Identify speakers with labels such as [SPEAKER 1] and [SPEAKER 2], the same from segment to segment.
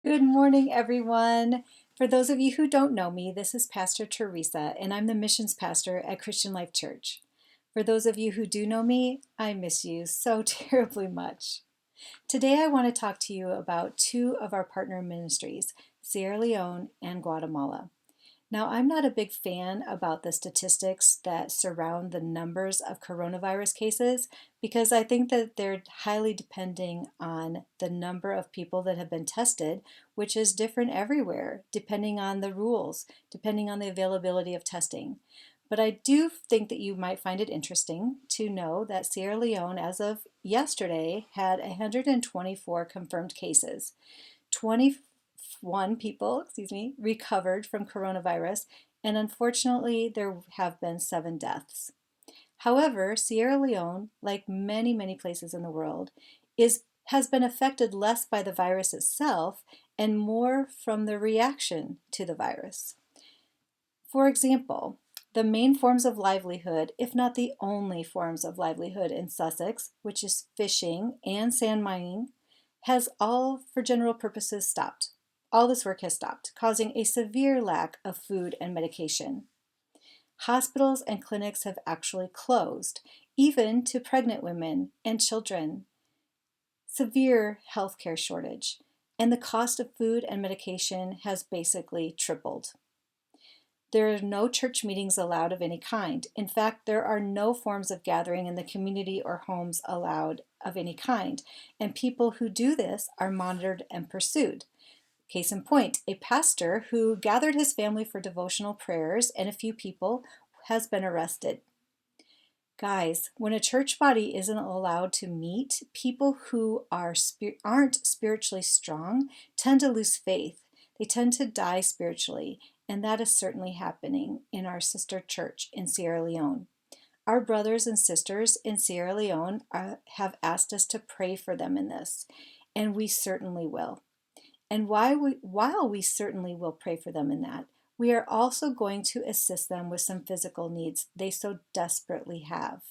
[SPEAKER 1] Good morning, everyone. For those of you who don't know me, this is Pastor Teresa, and I'm the missions pastor at Christian Life Church. For those of you who do know me, I miss you so terribly much. Today, I want to talk to you about two of our partner ministries, Sierra Leone and Guatemala. Now, I'm not a big fan about the statistics that surround the numbers of coronavirus cases because I think that they're highly depending on the number of people that have been tested, which is different everywhere, depending on the rules, depending on the availability of testing. But I do think that you might find it interesting to know that Sierra Leone, as of yesterday, had 124 confirmed cases. 21 people, recovered from coronavirus, and unfortunately, there have been 7 deaths. However, Sierra Leone, like many places in the world, has been affected less by the virus itself and more from the reaction to the virus. For example, the main forms of livelihood, if not the only forms of livelihood in Sussex, which is fishing and sand mining, has all, for general purposes, stopped. All this work has stopped, causing a severe lack of food and medication. Hospitals and clinics have actually closed, even to pregnant women and children. Severe healthcare shortage, and the cost of food and medication has basically tripled. There are no church meetings allowed of any kind. In fact, there are no forms of gathering in the community or homes allowed of any kind, and people who do this are monitored and pursued. Case in point, a pastor who gathered his family for devotional prayers and a few people has been arrested. Guys, when a church body isn't allowed to meet, people who aren't spiritually strong tend to lose faith. They tend to die spiritually, and that is certainly happening in our sister church in Sierra Leone. Our brothers and sisters in Sierra Leone have asked us to pray for them in this, and we certainly will. And while we certainly will pray for them in that, we are also going to assist them with some physical needs they so desperately have.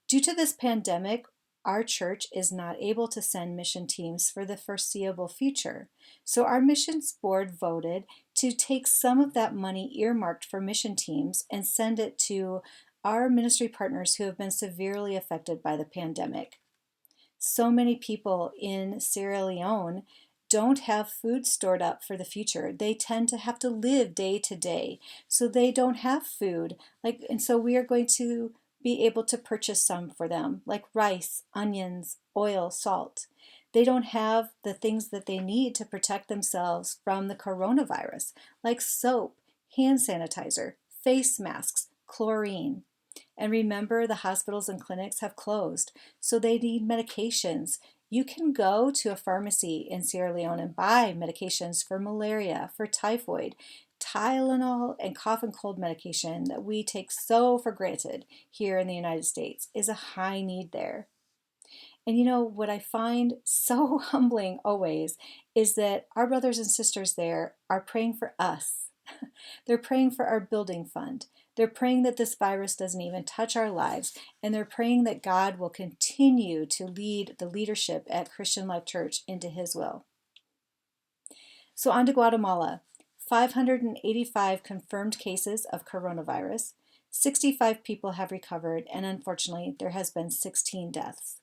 [SPEAKER 1] Due to this pandemic, our church is not able to send mission teams for the foreseeable future. So our missions board voted to take some of that money earmarked for mission teams and send it to our ministry partners who have been severely affected by the pandemic. So many people in Sierra Leone don't have food stored up for the future. They tend to have to live day to day. So they don't have food. And so we are going to be able to purchase some for them, like rice, onions, oil, salt. They don't have the things that they need to protect themselves from the coronavirus, like soap, hand sanitizer, face masks, chlorine. And remember, the hospitals and clinics have closed, so they need medications. You can go to a pharmacy in Sierra Leone and buy medications for malaria, for typhoid, Tylenol, and cough and cold medication that we take so for granted here in the United States is a high need there. And you know, what I find so humbling always is that our brothers and sisters there are praying for us. They're praying for our building fund. They're praying that this virus doesn't even touch our lives. And they're praying that God will continue to lead the leadership at Christian Life Church into His will. So on to Guatemala. 585 confirmed cases of coronavirus. 65 people have recovered, and unfortunately, there has been 16 deaths.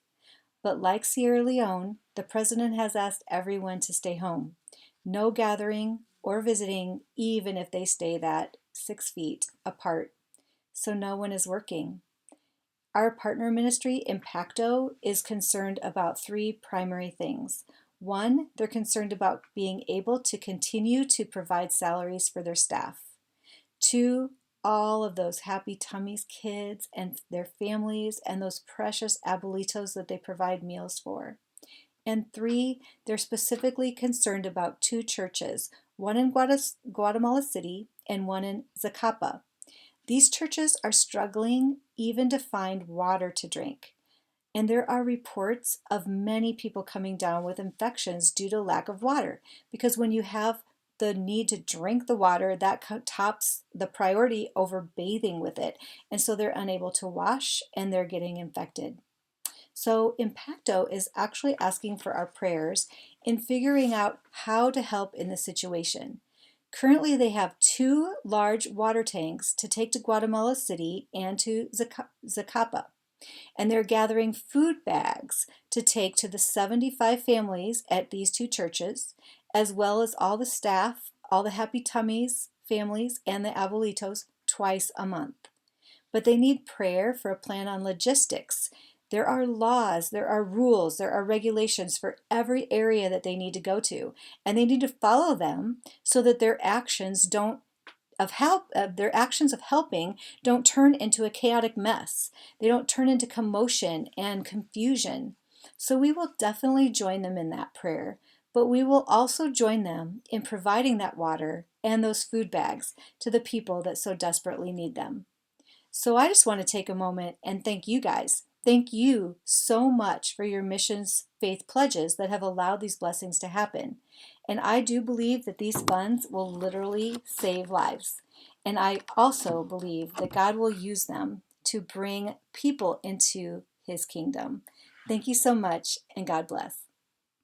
[SPEAKER 1] But like Sierra Leone, the president has asked everyone to stay home. No gathering or visiting, even if they stay that 6 feet apart. So no one is working. Our partner ministry, Impacto, is concerned about 3 primary things. 1, they're concerned about being able to continue to provide salaries for their staff. 2, all of those happy tummies kids and their families and those precious abuelitos that they provide meals for. And 3, they're specifically concerned about 2 churches, one in Guatemala City and one in Zacapa. These churches are struggling even to find water to drink. And there are reports of many people coming down with infections due to lack of water, because when you have the need to drink the water, that tops the priority over bathing with it. And so they're unable to wash and they're getting infected. So Impacto is actually asking for our prayers in figuring out how to help in this situation. Currently, they have 2 large water tanks to take to Guatemala City and to Zacapa, and they're gathering food bags to take to the 75 families at these 2 churches, as well as all the staff, all the Happy Tummies families, and the abuelitos twice a month. But they need prayer for a plan on logistics. There are laws, there are rules, there are regulations for every area that they need to go to, and they need to follow them so that their actions of helping don't turn into a chaotic mess. They don't turn into commotion and confusion. So we will definitely join them in that prayer, but we will also join them in providing that water and those food bags to the people that so desperately need them. So I just want to take a moment and thank you guys. Thank you so much for your missions faith pledges that have allowed these blessings to happen. And I do believe that these funds will literally save lives. And I also believe that God will use them to bring people into his kingdom. Thank you so much, and God bless.